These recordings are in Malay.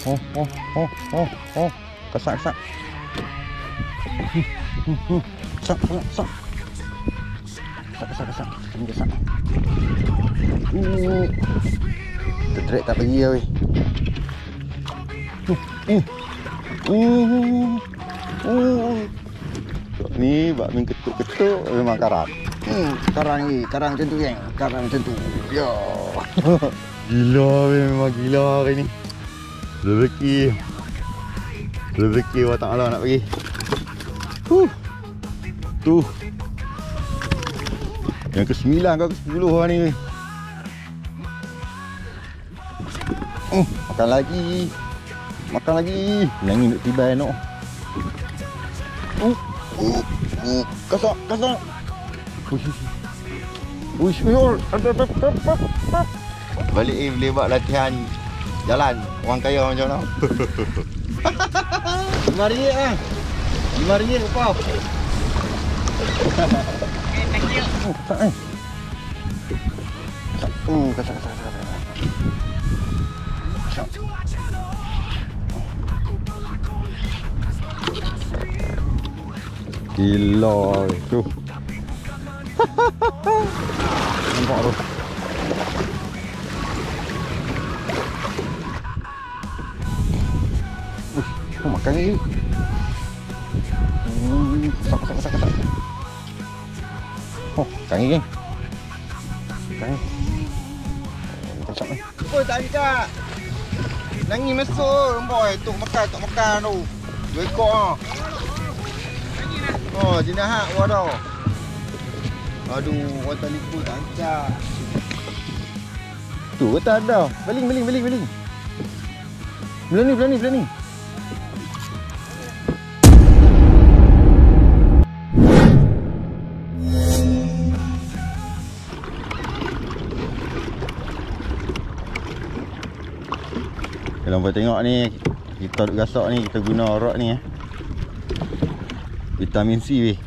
Oh. Kesak. Kesak. Ini kesak. Terderik tak pergi weh. Ni bak min ketuk-ketuk memang karang. Karang macam tu kan. Karang macam tu. Ya. Gila weh, memang gila hari ni. Rezeki Allah Ta'ala nak pergi. Tu. Yang ke-9 ke ke-10 hari ni weh. Makan lagi. Nangis nak tiba nak. Kasak. Uish. Balik boleh buat latihan jalan orang kaya macam mana. RM5 upah. Kasak. Gila tu. Nampak tu. Makan lagi. Kasak. Makan lagi. Kasak ni. Oi, tak ada. Nangis masuk, boy. Tok makan tu. 2 ekor ah. Oh, jenah waduh. Aduh, orang telefon tak angkat. Tu kata ada. Beling. Belani. Kalau boleh tengok ni, kita duk gasak ni, kita guna rod ni vitamin C weh.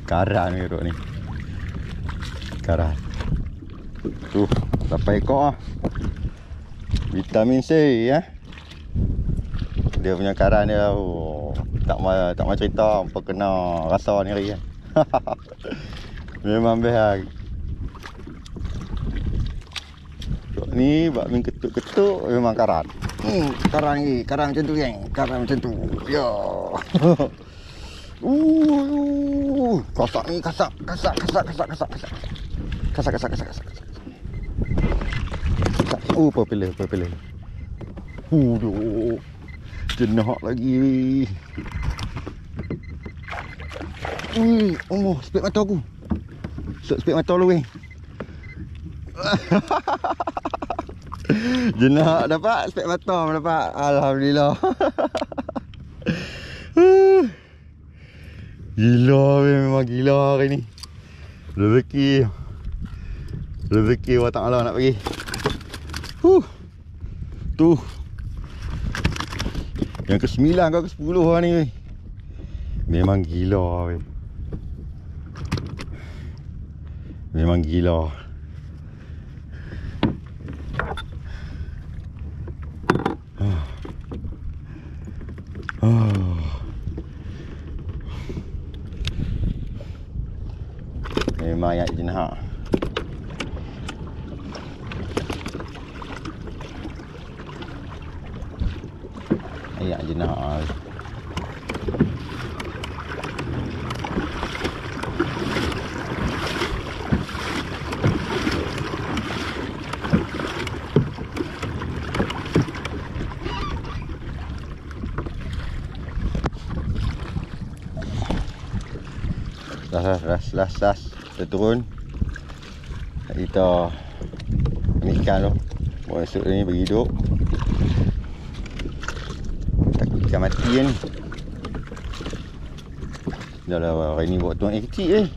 Karang ni rod ni. Karang. Tu, sampai ekor vitamin C ya. Dia punya karang dia tak mau cerita apa kena rasa ni hari. Memang best. Ni bak min ketuk-ketuk memang karang. Karang macam tu kan. Karang macam tu. Ya. Kasak. Popular. Jenah lagi. Spek mata aku. Spek mata lu weh. Jenah dapat, spek mata dapat. Alhamdulillah. Gila weh, memang gila hari ni. Rezeki Allah Ta'ala nak pergi. Tu. Yang ke-9 ke ke-10 hari ni weh. Memang gila weh. Memang gila. Memang ayat jenah. Ayat jenah. Las. Kita turun. Kita ambil ikan tu. Bawa esok ni bagi hidup. Takut ikan mati kan. Dah lah hari ni buat tuang air kecil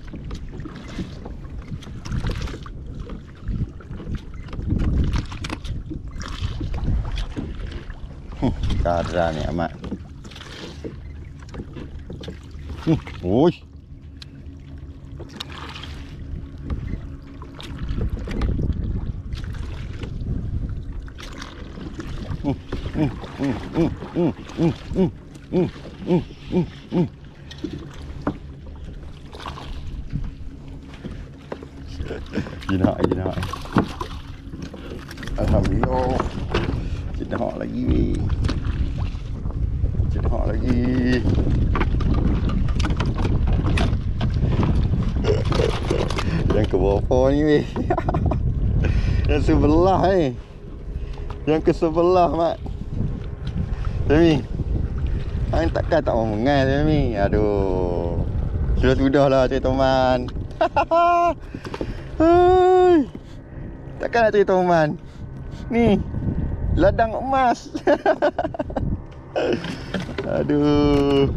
Karang ni amat. Oi. Jinak. Alhamdulillah. Jinak lagi weh. Jinak lagi. Yang ke bawah ni weh. Yang sebelah ni. Yang ke sebelah mat. Tami. Hang takkan tak mau mengai Tami. Aduh. Sudah-sudahlah teman-teman. Hai. Takkan nak cerita teman. Ni. Ladang emas. Aduh.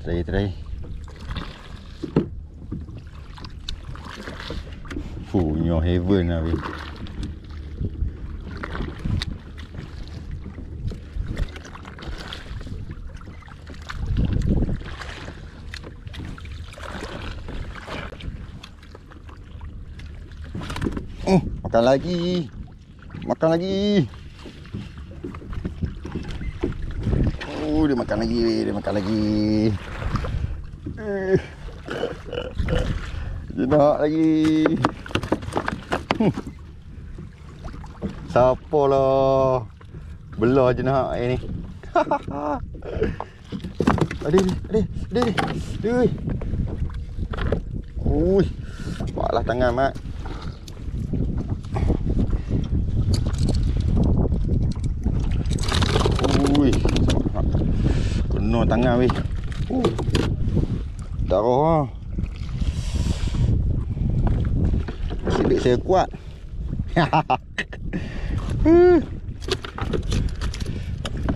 Try. Punya heaven lah weh. Makan lagi. Oh, dia makan lagi. Jenak lagi. Siapa lah belah jenak air ni. Aduh. Ui. Paklah tangan mat. Ui. Kena tangan weh. Darah lah. Nasib saya kuat.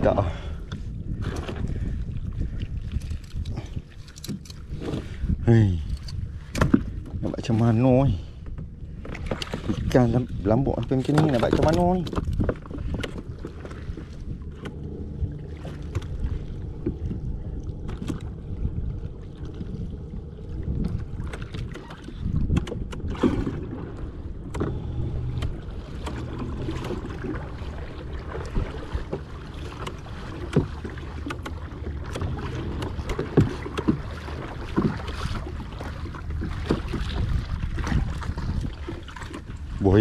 Tak. Hei. Nak buat macam mana ni? Ikan lambuk sampai macam ni nak buat macam mana ni?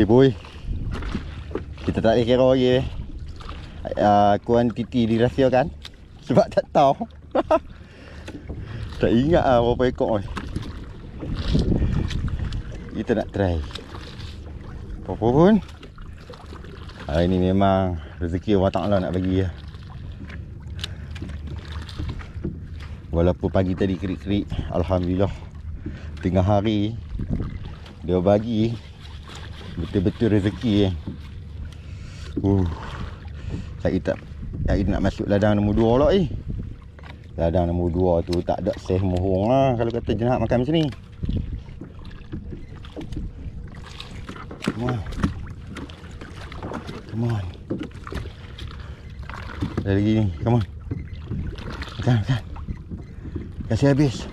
Boy. Kita tak boleh kira lagi kuantiti dirahsiakan. Sebab tak tahu. Tak ingat lah berapa ekor ni. Kita nak try. Apa pun hari ni memang rezeki Allah Ta'ala nak bagi lah. Walaupun pagi tadi kerik-kerik, Alhamdulillah tengah hari dia bagi betul-betul rezeki. Saya nak masuk ladang nombor 2 pula ni. Ladang nombor 2 tu tak ada seh mohong lah kalau kata jenak makan macam ni. Come on. Ada lagi ni, come on. Makan. Kasih habis.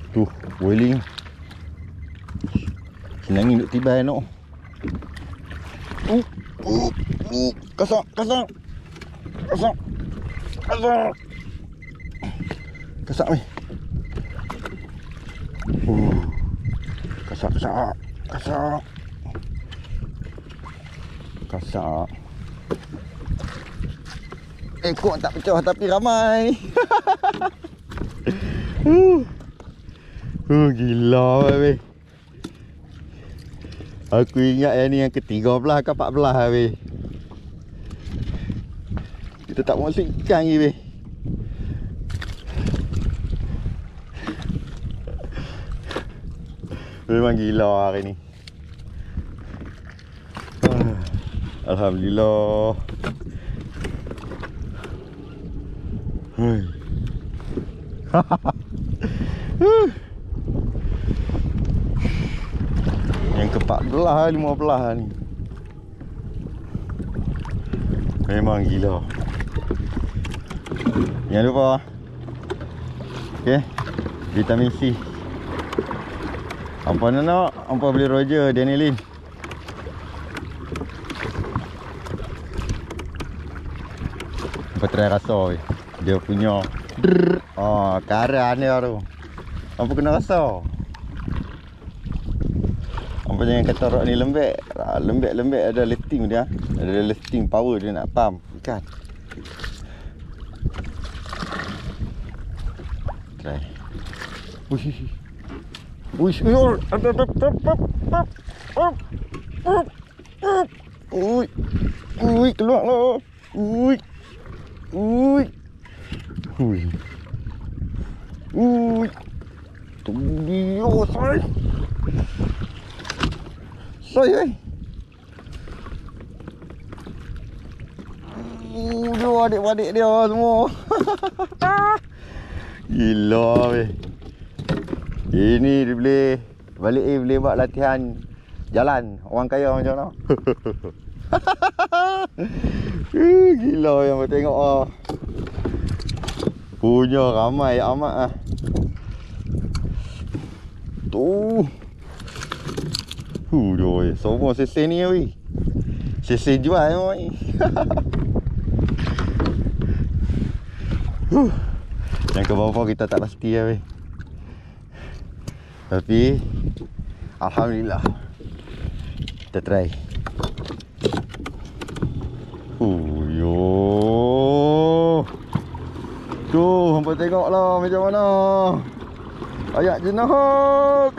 Tu, boiling. Senang duk tibai nak. Kasar. Kasar ni. Kasar. Ekor tak pecah tapi ramai. Gila weh. Aku ingat yang ni yang ke-13 ke 14 weh. Kita tak mau ikan lagi weh. Memang gila hari ni. Alhamdulillah. ke-14, 15 ni. Memang gila. Jangan lupa. Okay, vitamin C. Apa nak? Apa beli Roger Danielin. Apa try rasa dia punya karan dia tu. Apa kena rasa? Apa jangan kata rock ni lembek. Lembek ada letting dia. Ada letting power dia nak pump ikan. Try. Uish. Ui, keluar lah. Ui. Dia say. Say. Dia adik-adik dia semua. Gila weh. Ini dia boleh balik boleh buat latihan jalan orang kaya macam mana. Gila yang mau tengok ah. Punya ramai amat ah. Tu. Doi, semua sesen ni weh. Sesen jual weh. Yang ke bawah kita tak pasti lah weh. Tapi alhamdulillah kita try. Yo. Tu hampa tengoklah macam mana. Ayak jenahok.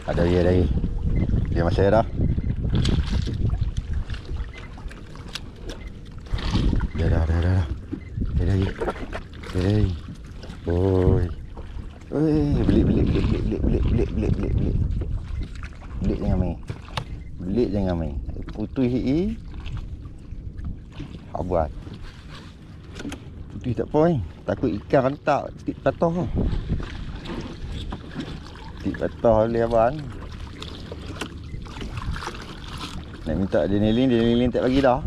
Ada dia lagi. Dia masih ada. Dia dah. Dia lagi. Oi. Belik jangan main. Putih hi. Abuat. Putih tak apa. Takut ikan rentak tik patah. Tik patah boleh abang. Nak minta Danielin tak bagi dah.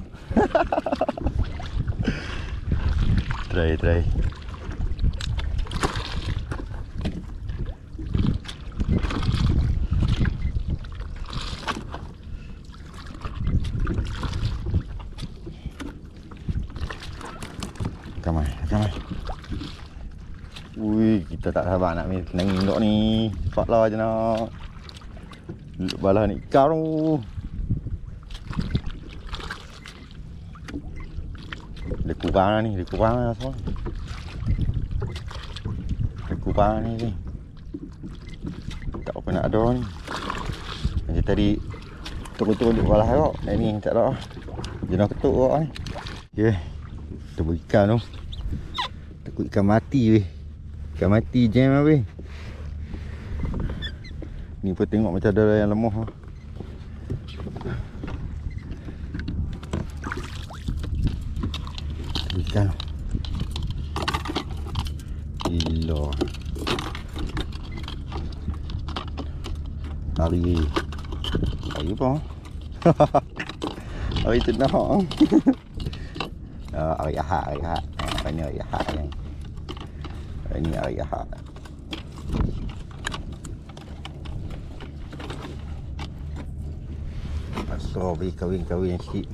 Try. Kamai. Ui, kita tak sabar nak nengok ni. Cepatlah je nak. Balah ni ikan tu. Dia kurang semua. Dia kurang ni. Tak apa nak ada ni. Macam tadi turun-turun di balah kau. Ni tak ada. Jenah ketuk kau ni. Okay. Kita buat ikan tu. Takut ikan mati weh. Ikan mati jam lah weh. Ni pun tengok macam ada yang lemah lah. Ikan gila. Hari apa? Hari tenang. Hari Ahad. Ini hari Ahad ni. Ini hari Ahad. Asal beli kahwin sikit.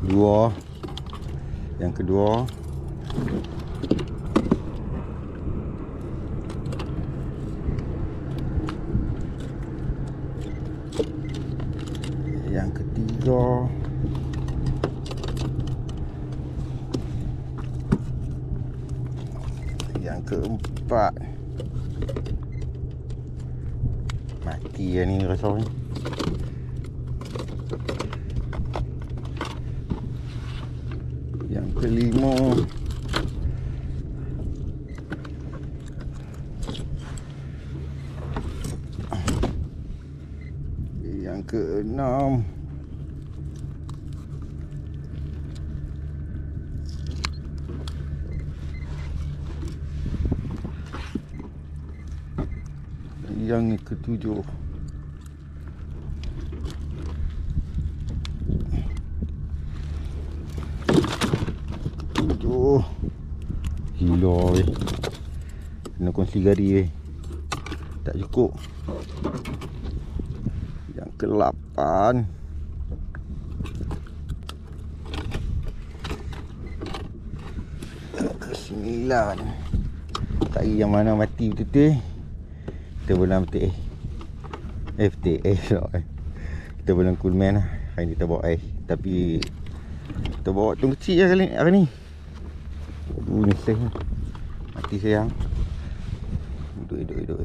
Dua. Yang kedua Yang keempat. Mati lah ni rasa ni. Yang kelima. Yang keenam. Yang ketujuh. Tujuh. Gila weh. Kena kongsi gari weh. Tak cukup. Yang ke-8. Yang ke-9. Cari yang mana mati betul-betul. Kita belum petik petik kita belum coolman lah. Hari ni kita bawa air. Tapi kita bawa tong kecil lah hari ni. Aduh nyeseh. Mati sayang. Hidup.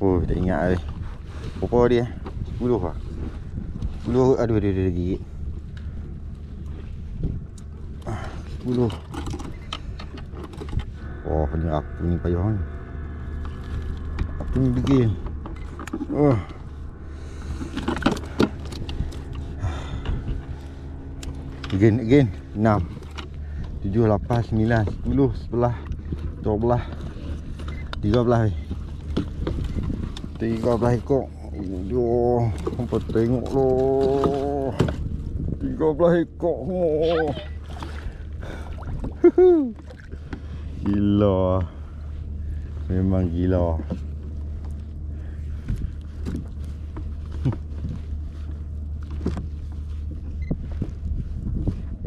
Oh tak ingat lah. Berapa dia? 10 lah. 10. Aduh dia gigit. 10. Oh ni apa ni payah ni. Apa ni degil. Oh. Again 6 7, 8, 9, 10, 11, 12, 13 13 ekor. Aduh, hampa tengok loh. 13 ekor semua. Gila. Memang gila.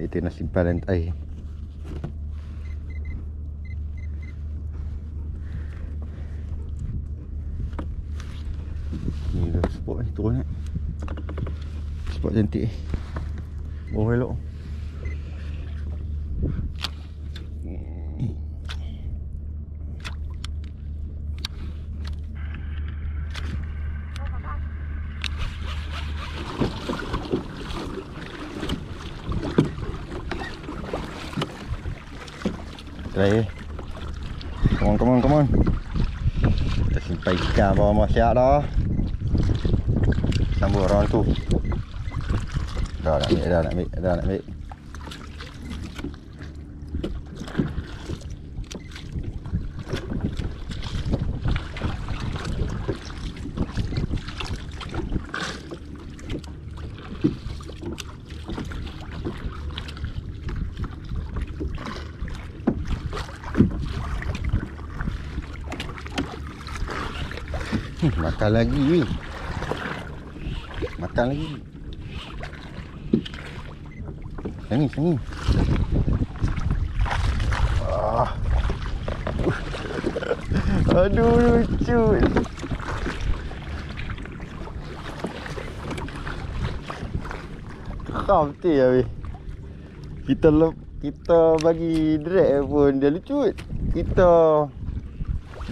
Itu nak simpan air. Ni dah spot ni turun nak. Spot cantik. Bawah elok. Terakhir. Come on. Kita simpan ikan bawah masyarakat dah. Sambung orang tu. Dah nak ambil. Makan lagi weh. Makan lagi. Sini. Aduh lucu. Kau betul ya weh. Kita bagi drag pun dia lucu. Kita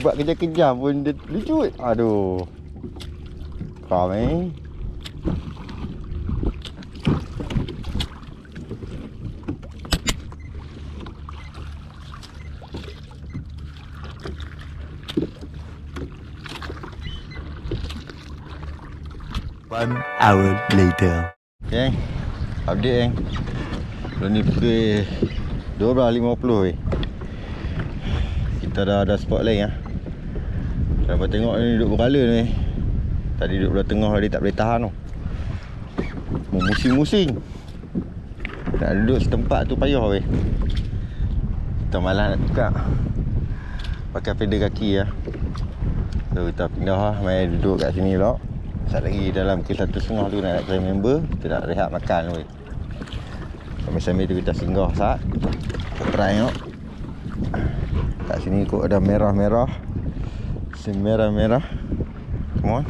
buat kerja-kerja pun dia lucu. Aduh. Kau ni. One hour later. Okay. Update Belum ni pukul 12.50 weh. Kita dah ada spot lain lah. Dapat tengok ni duduk berkala ni. Tadi duduk belah tengah dia tak boleh tahan tu. Musing-musing. Nak duduk setempat tu payah weh. Kita malas nak tukar. Pakai pedal kaki lah. So kita pindah lah. Main duduk kat sini pula. Sat lagi dalam ke 1.5 tu nak try member. Kita nak rehat makan weh. Sambil-sambil tu kita singgah sat. Try tengok. Kat sini kok ada merah-merah. Merah-merah. Come on.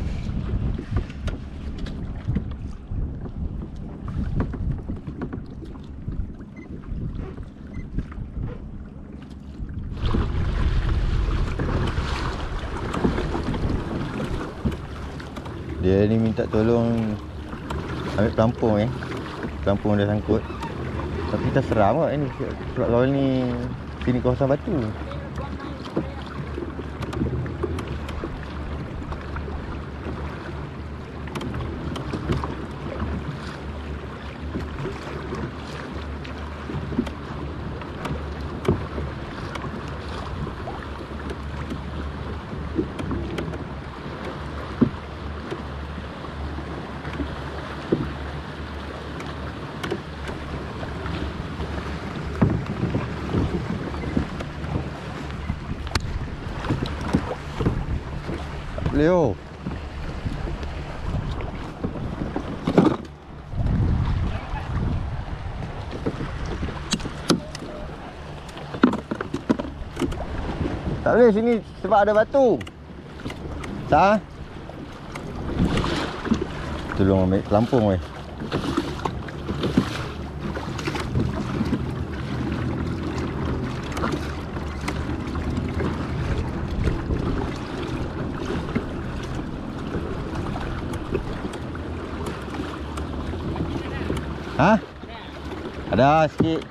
Dia ni minta tolong ambil pelampung Pelampung dah sangkut. Tapi kita seram kot ni. Sebab kalau ni sini kawasan batu. Leo. Tak boleh sini sebab ada batu. Sah. Tolong ambil pelampung weh. Ha? Ada sikit.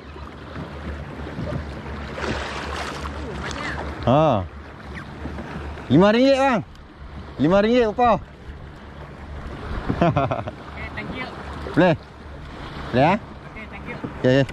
Ha. RM5 bang. RM5 upah. Okay, thank you. Boleh? Boleh ah? Okay, thank you. Okay.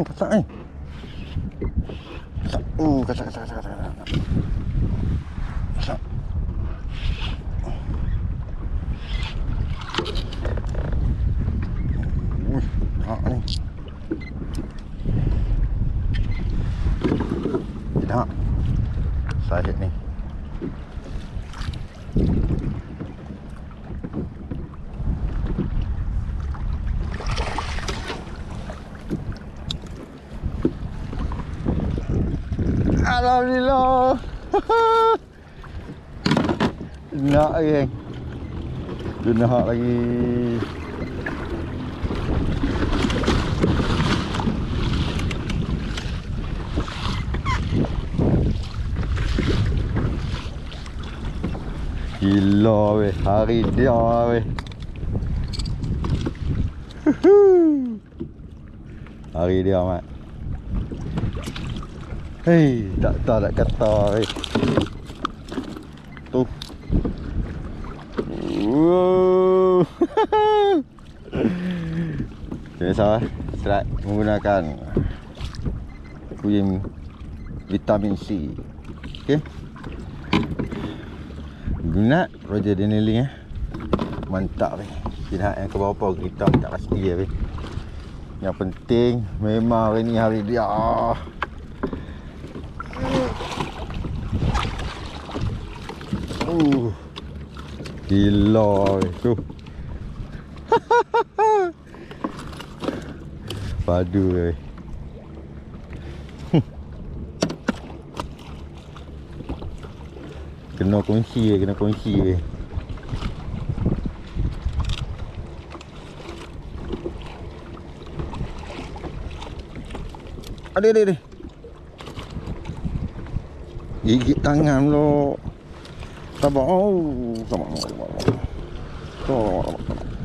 Kasak ni. Kasak. Kasak. Tak ni. Tak. Sahid ni. Alhamdulillah. Nak lagi. Nak lagi. Gila weh, hari dia weh. Hari dia mat. Hei, tak tahu nak kata weh. Tu. Wow. Biasa serat menggunakan krim vitamin C. Okey. Guna Roger Danieli mantap weh. Kita yang ke bawah kita tak pasti weh. Yang penting memang hari ni hari dia. Gila weh tu. Padu weh. Kena kunci weh. Ada. Gigit tangan lo. Sabar. Sabar.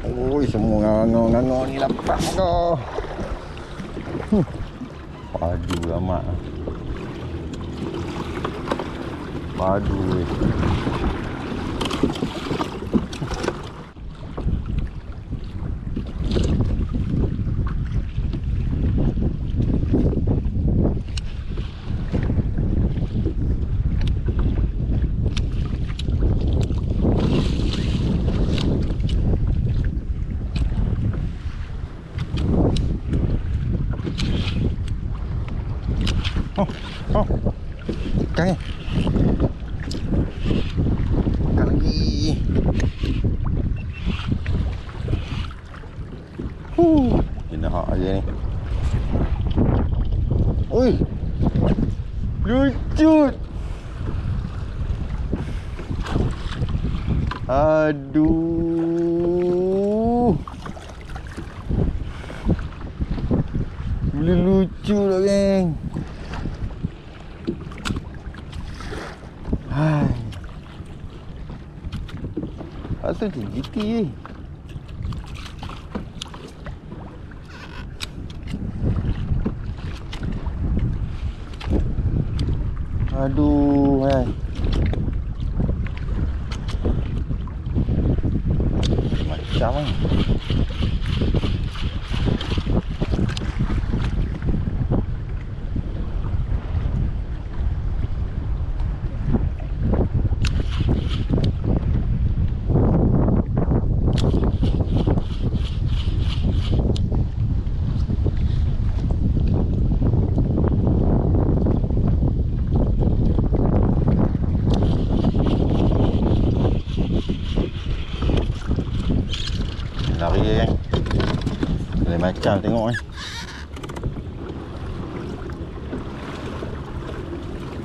Oi, semua ngangau ni lapak dah. Padu lama. Padu weh. Ikan ni. Ikan lagi. Kena hak aja ni. Oi. Lucut. Aduh. Boleh lucu lah geng. Hai. Asal GT ni. Aduh, hai. Macam ni. Lari kan. Lain macam tengok ni.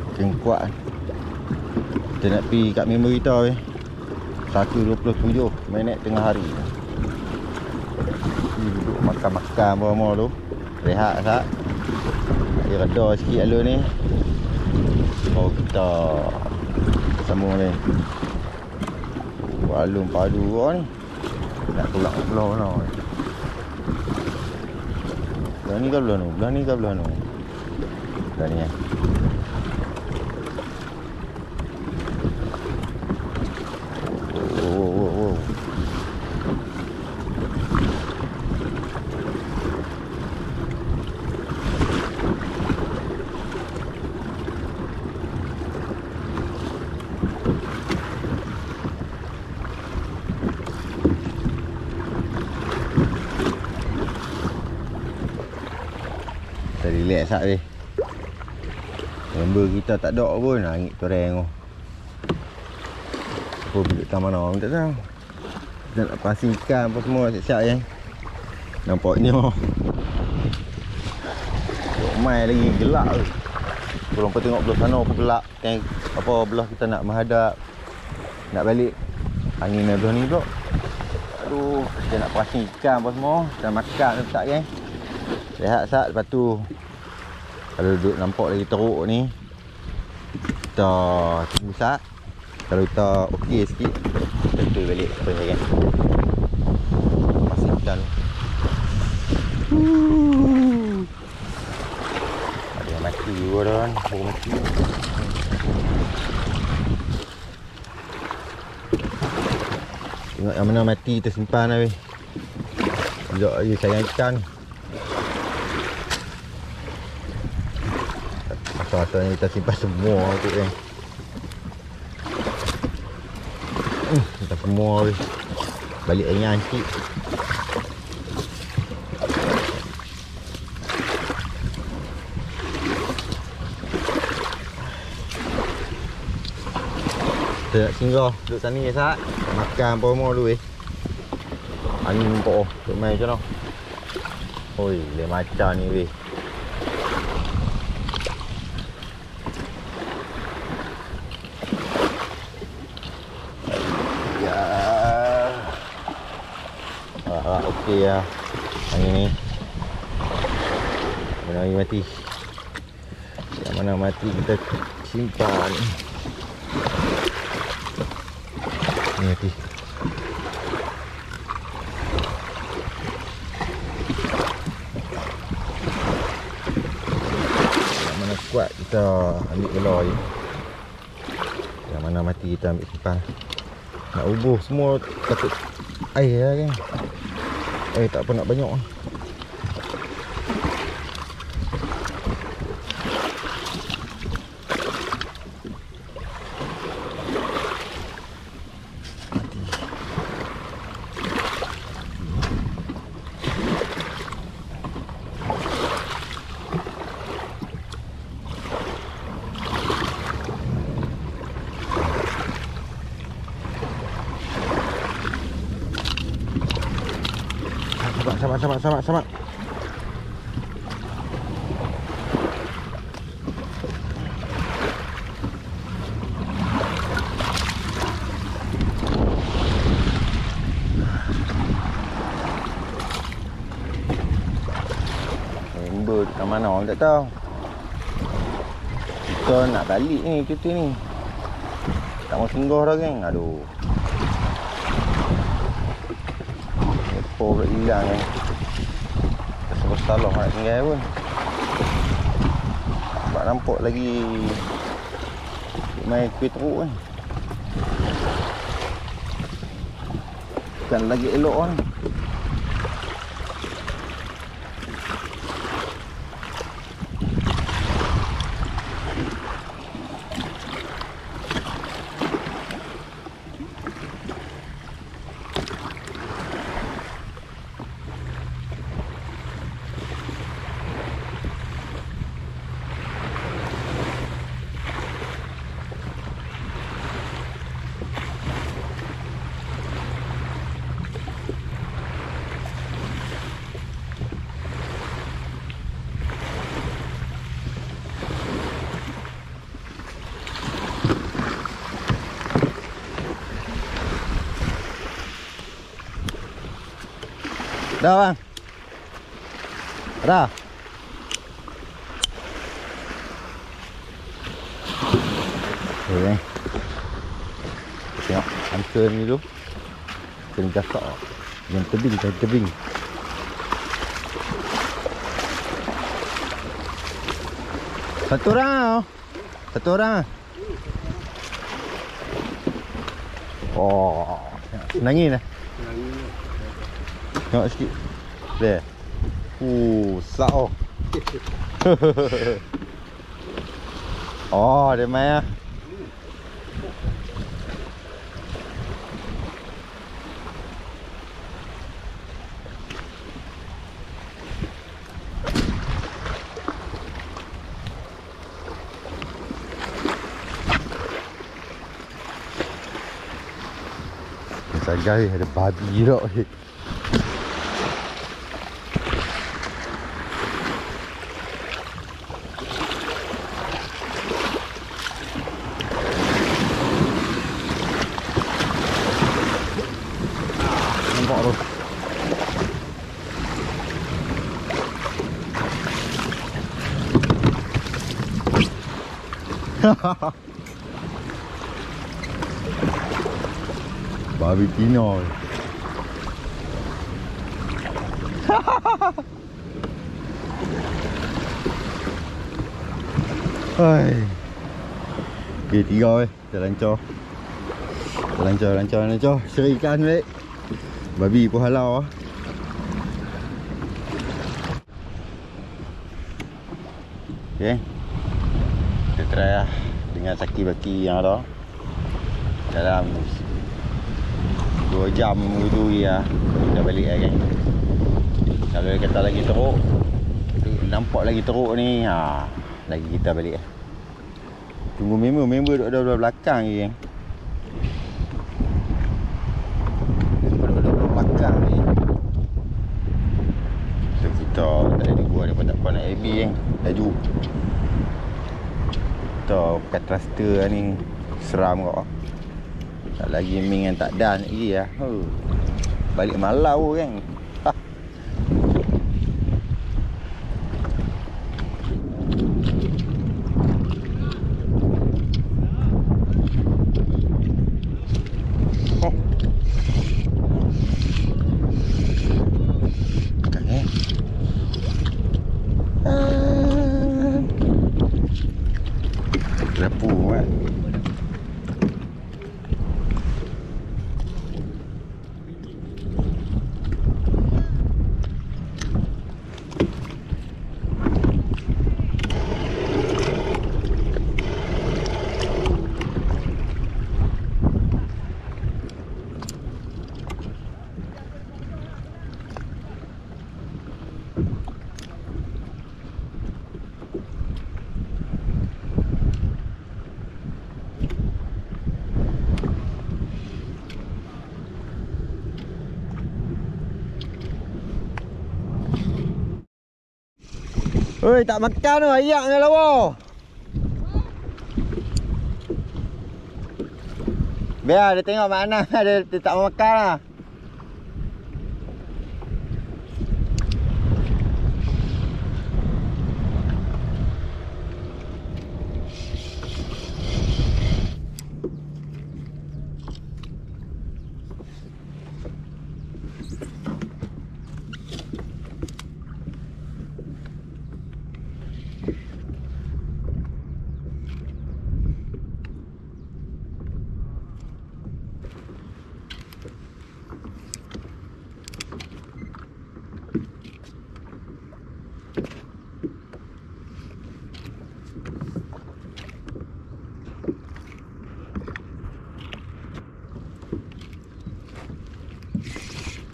Makin kuat. Kita nak pergi kat member kita weh. 1:27 minit tengah hari. Duduk makan-makan apa-apa tu. Rehat sat. Dia reda sikit alur ni. Baru kita sambung ni. Alun padu kau ni. Nak pulang belah mana ni. Belah ni ke belah ni? Belah ni ke belah ni? Belah ni Oh. Kita relax sat weh. Member kita tak ada pun angin toreng tu. Apa duduk kat mana tak tahu. Kita nak pasang ikan apa semua siap-siap kan. Nampaknya duk mai lagi gelap tu. Kalau kau tengok belah sana pun gelap. Tank apa belah kita nak menghadap nak balik. Angin belah ni pula. Aduh, kita nak pasang ikan apa semua. Kita makan tak kan. Rehat sat, lepas tu kalau duduk nampak lagi teruk ni kita tunggu sat. Kalau kita okey sikit kita tutup balik apa ni kan. Pasang ikan ada yang mati juga dah kan. Baru mati. Tengok yang mana mati kita simpan lah weh. Sekejap lagi sayang ikan. Asal-asalnya kita simpan semua tu kan. Kita semua weh. Balik ringan sikit. Kita nak singgah duduk sana je sat. Makan apa semua dulu weh. Angin nampak duduk main macam mana. Oi, lain macam ni weh. Okey lah. Angin ni mana mati. Yang mana mati kita simpan. Ni mati. Yang mana kuat kita ambil gelar je. Yang mana mati kita ambil simpan. Nak ubuh semua takut air lah kan. Air tak apa nak banyak. Sabar. Member kat mana orang tak tahu. Kita nak balik ni cuti ni. Tak mau singgah dah geng. Aduh. Epo pula hilang kan. Salah nak tinggal pun. Tak nampak lagi main kuih teruk kan. Bukan lagi elok kan. Dah bang. Dah. Okay. Tengok angka ni dulu. Kena gasak. Yang tebing. Satu orang. Oh, nangis dah. Tengok sikit. There. Sak oh. Oh, dia main lah. Sagai ada babi tak ni. Nampak tu. Babi Tino. Hai. Okay, 3 weh. Dah lancar. Seri ikan weh. Babi pun halau ah. Okay. Kita try lah dengan saki-baki yang ada dalam 2 jam gitu ya. Kita balik lah kan. Kalau dia kata lagi teruk, nampak lagi teruk ni, lagi kita balik lah. Tunggu member duduk ada belakang je kan. Duduk belakang ni. So kita tak ada gua daripada tak apa nak AB kan. Laju. Kita pakai thruster lah ni. Seram kau. Tak lagi ming yang tak dan lagi lah. Balik malau kan. Kerapu kan. Oi, tak makan tu ayam ni lah boh. Biar dia tengok mana dia tak mau makan lah.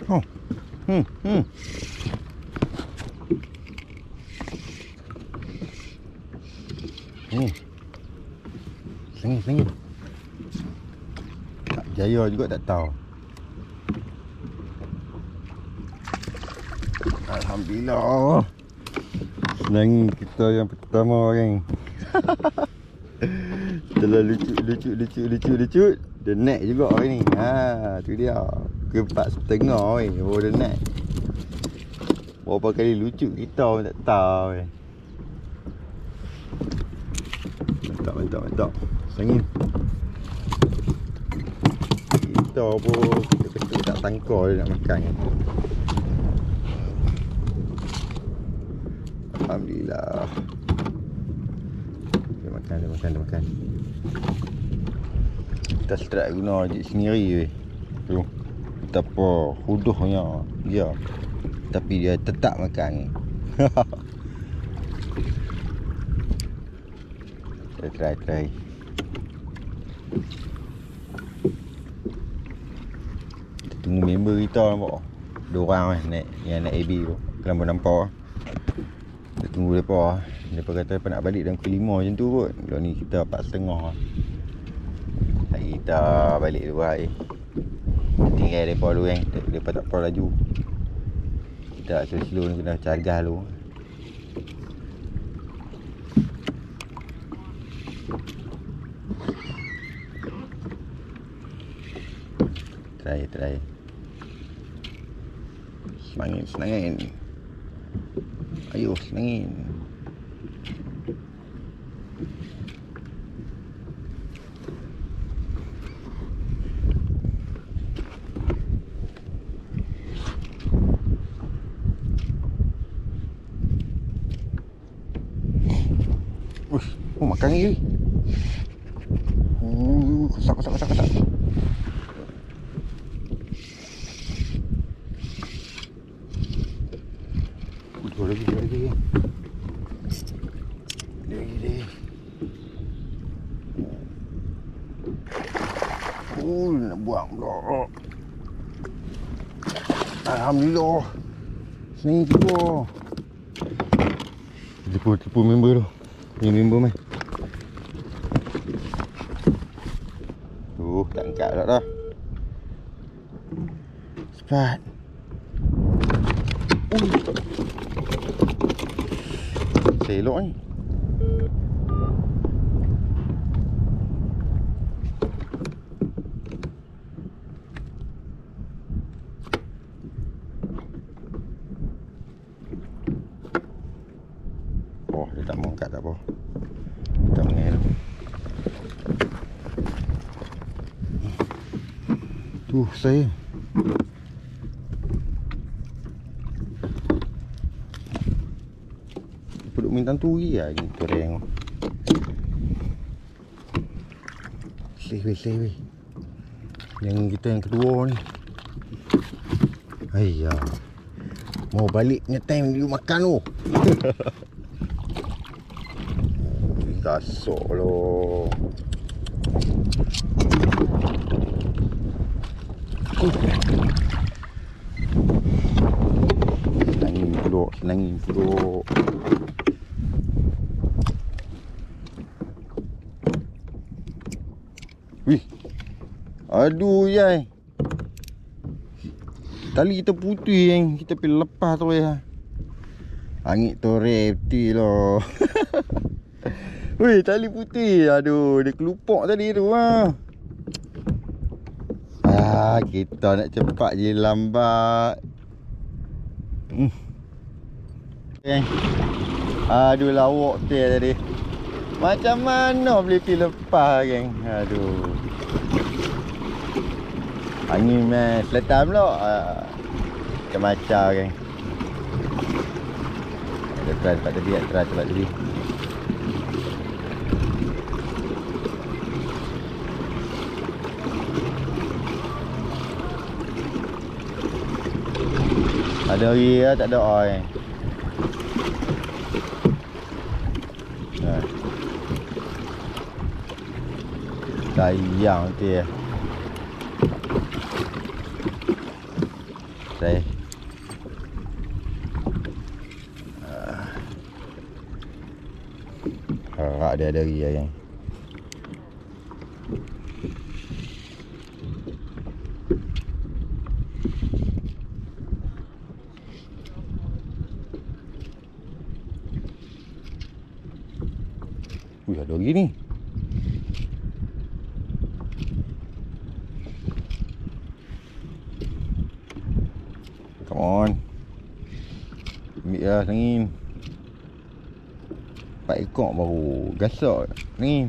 Oh. Sengih. Tak berjaya juga tak tahu. Alhamdulillah. Senang kita yang pertama orang. Setelah lucu. Dia naik juga hari ni. Tu dia. Ke 4.5 baru dia naik. Berapa kali lucu kita pun tak tahu Mantap. Sengih. Kita pun ketuk tak tangkar dia nak makan. Alhamdulillah. Dia makan. Kita strike guna je sendiri weh. Tu. Betapa huduhnya dia. Tapi dia tetap makan. Kita try. Kita tunggu member kita nampak. 2 orang naik yang naik AB tu. Kalau nampak. Kita tunggu depa. Depa kata depa nak balik dalam pukul 5 macam tu kot. Kalau ni kita 4.30. Lagi kita balik dulu hari. Tinggal depa dulu kan. Depa tak apa laju. Kita slow ni kena cargah dulu. Try. Senangin. Ayo, senangin. Makan lagi. Kosak. Dua lagi. Lagi. Nak buang pula. Alhamdulillah. Senang tipu. Tipu member tu. Ni member mai. Tak angkat dah. Cepat. Selok ni. Oh, dia tak mau angkat tak apa. Kita mengel. Saya duduk minta turi lah ni koreng. Selesai weh. Yang kita yang kedua ni. Ayya. Mau balik punya time you makan tu. Gasok loh. Senangin pulak. Wih. Aduh yai. Tali kita putih yang kita pergi lepas tu ya. Angit tu betul lah. Wih, tali putih. Aduh, dia kelupak tadi tu ah. Kita nak cepat je lambat. Aduh, lawak tu tadi. Macam mana boleh pergi lepas geng. Aduh. Angin mas seletam pula. Macam-macam geng. Ada try tempat tadi, try tempat tadi. Ada hari lah, tak ada oil. Sayang tu ya. Saya harap dia ada hari yang ada lagi ni. Come on. Ambil lah angin. 4 ekor baru gasak ni.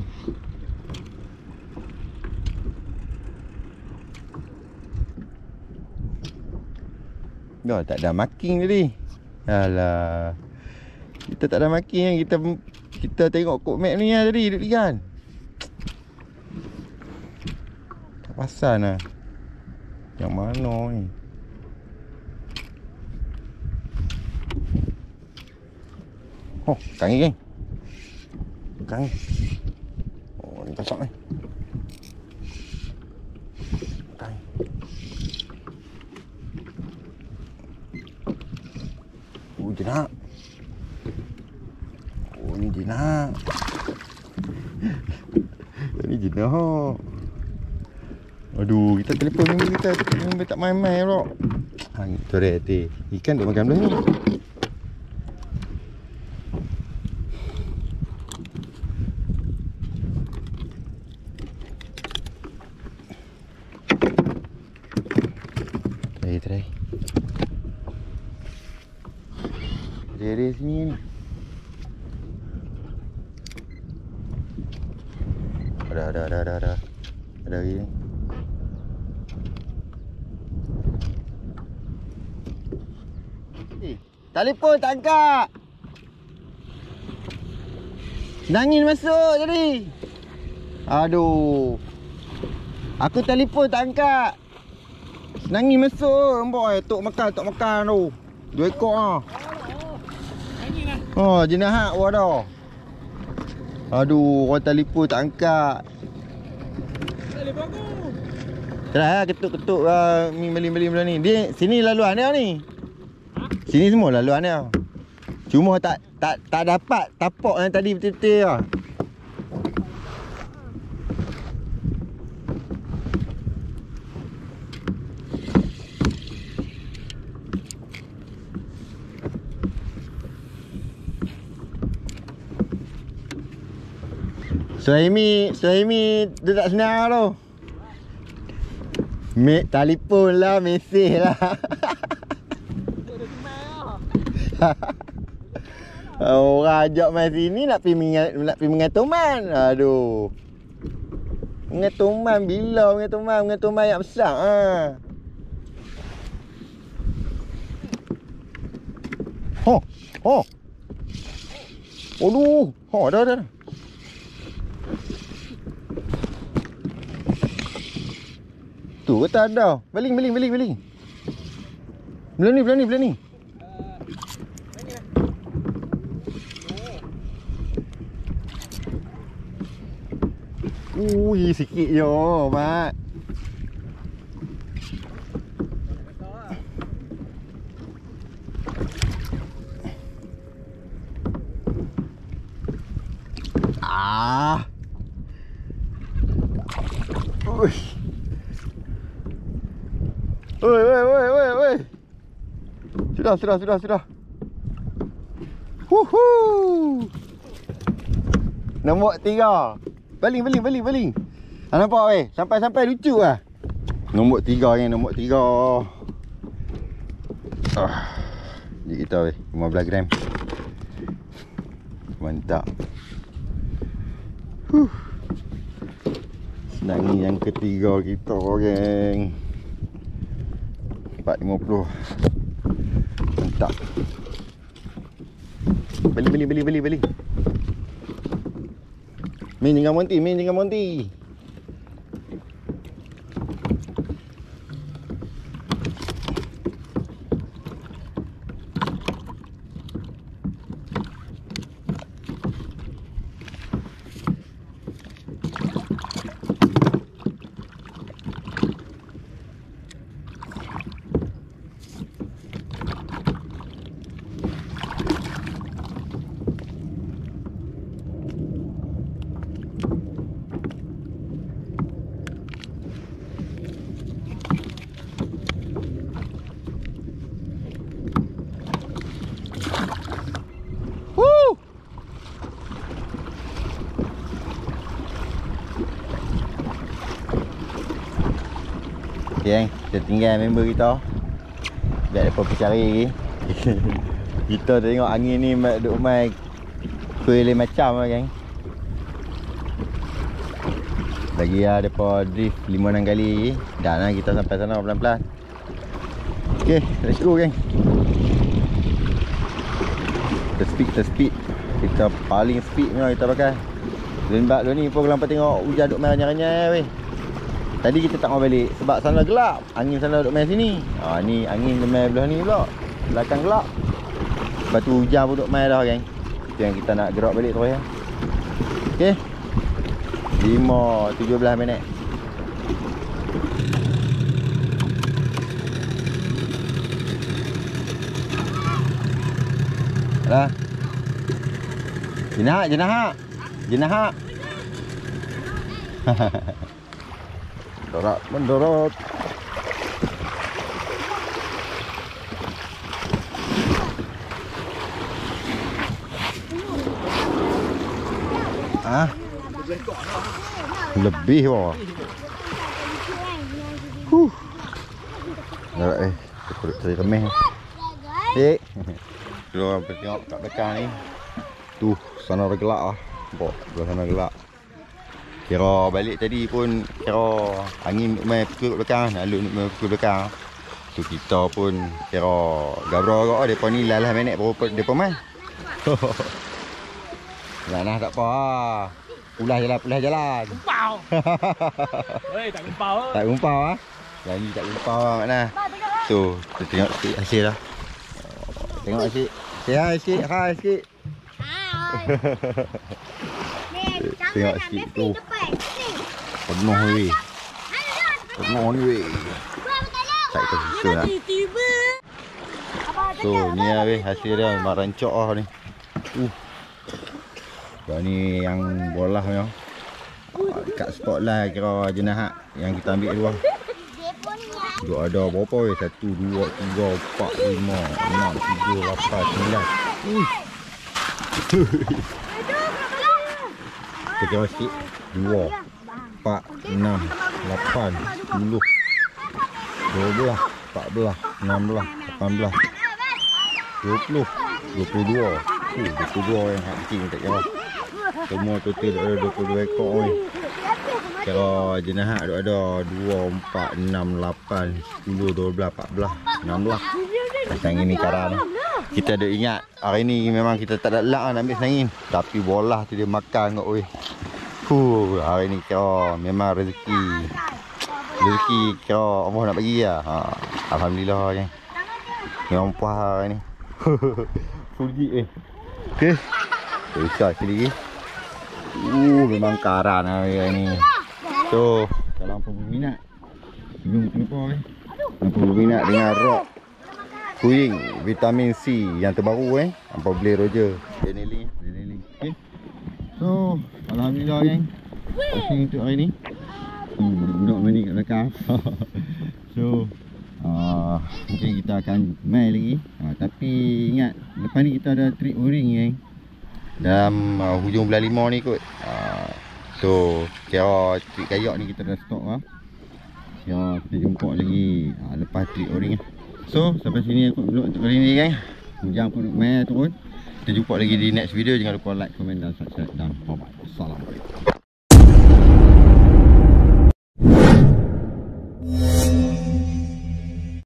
Dah tak ada marking tadi. Alah. Kita tak ada marking, kita tengok kod map ni lah tadi duduk ikan. Tak pasal lah. Yang mana ni? Oh, kang ni geng. Kang ni. Oh, ni kasar ni. Kang ni. Oh, jenak. Oh, ni jenak. Ni jenak. Aduh, kita telefon ni kita tak main-main pula. Hang tu reti. Ikan duk makan belah ni. Try. Dari sini ni. Ada lagi ni. Telefon tak angkat. Nangin masuk tadi. Aduh. Aku telefon tak angkat. Nangin masuk. Boy, tok makan tu. 2 ekor ah. Nangin lah. Oh, jenahak wadah. Aduh, orang telefon tak angkat. Telefon aku. Dah ketuk-ketuk beli benda ni. Dia sini laluan dia ni. Sini semua laluan dia. Cuma tak dapat tapak yang tadi betul-betul lah. Suhaimi dia tak senang tu. Telefon lah, mesej lah. Orang ajak main sini nak pergi mengatuman. Aduh. Mengatuman bila mengatuman yang besar ah. Oh. Aduh. Dah. Tu kata ada. Baling. Belah ni. Ui, sikit je, Mat. Oi. Sudah. Huhu. Nombor 3. Baling. Nampak weh? Sampai lucu lah. Nombor 3 ni, nombor 3. Jadi kita weh, 15 gram. Mantap. Senang yang ketiga kita, geng. 450. Mantap. Beli. Main dengan Monty. Okay, kita tinggal member kita. Biar mereka pergi cari lagi. Kita tengok angin ni duk main kuih macam lah, geng. Lagi lah mereka drift 5-6 kali. Dan lah kita sampai sana pelan-pelan. Okay, let's go, geng. Kita speed. Kita paling speed memang kita pakai. Dan ni pun kalau tengok hujan duk main ranyah-ranyah weh. Tadi kita tak mau balik sebab sana gelap. Angin sana duk main sini. Ni angin dia main belah ni pula. Belakang gelap. Lepas tu hujan pun duk main dah, geng. Itu yang kita nak gerak balik terus ya. Okey. 5:17 minit. Dah. Jenah. Mendarat. Lebih bawah. Alright, kita cari remeh. Kita orang tengok kat belakang ni. Tu, sana ada gelap lah. Nampak, belah sana gelap. Kira balik tadi pun kira angin main pukul belakang, alun main pukul belakang. Tu kita pun kira gabra agak depa ni lalah minit baru depa main. Nah tak apa. Pulah jalan. Gumpau. Oi, tak gumpau. Tak gumpau ah. Yang ni tak gumpau makna. Tu, kita tengok sikit hasil dah. Tengok sikit. Hai sikit. Tengok sikit tu. Penuh weh. Penuh ni weh. Tak kita susun lah. So ni lah weh hasil dia. Memang rancak lah ni. Dan ni yang bola ni. Kat spot lah kira jenah yang kita ambil dulu. Duk ada berapa weh? 1, 2, 3, 4, 5, 6, 7, 8, 9. Kita kira sikit. 2, 4, 6, 8, 10, 12, 14, 16, 18, 20, 22. 22 yang kecil tak kira. Semua total ada 22 ekor ni. Kira jenah ada 2, 4, 6, 8, 10, 12, 14, 16. Pasang ini cara ni. Kita ada ingat hari ni memang kita tak ada luck nak ambil sangin. Tapi bola tu dia makan kot weh. Hari ni kira memang rezeki. Rezeki kira Allah nak bagi lah. Alhamdulillah kan. Memang puas hari ni. Fuji Okay. Besar sekali lagi. Memang karan hari ni. So, kalau apa berminat, belum lupa apa berminat dengan rock Kuing vitamin C yang terbaru apa boleh roger. Deneling. Okay. So, alhamdulillah kan. Fishing untuk hari ni. Budak mandi kat belakang. So, mungkin kita akan main lagi. Tapi ingat, lepas ni kita ada trip o-ring kan. Dalam hujung bulan 5 ni kot. So, kira trip kayak ni kita dah stop lah. Ya, kita jumpa lagi lepas trip o-ring. So, sampai sini aku vlog untuk kali ni kan. Jangan pun main turun. Kita jumpa lagi di next video. Jangan lupa like, komen dan subscribe. Dan bye-bye. Assalamualaikum.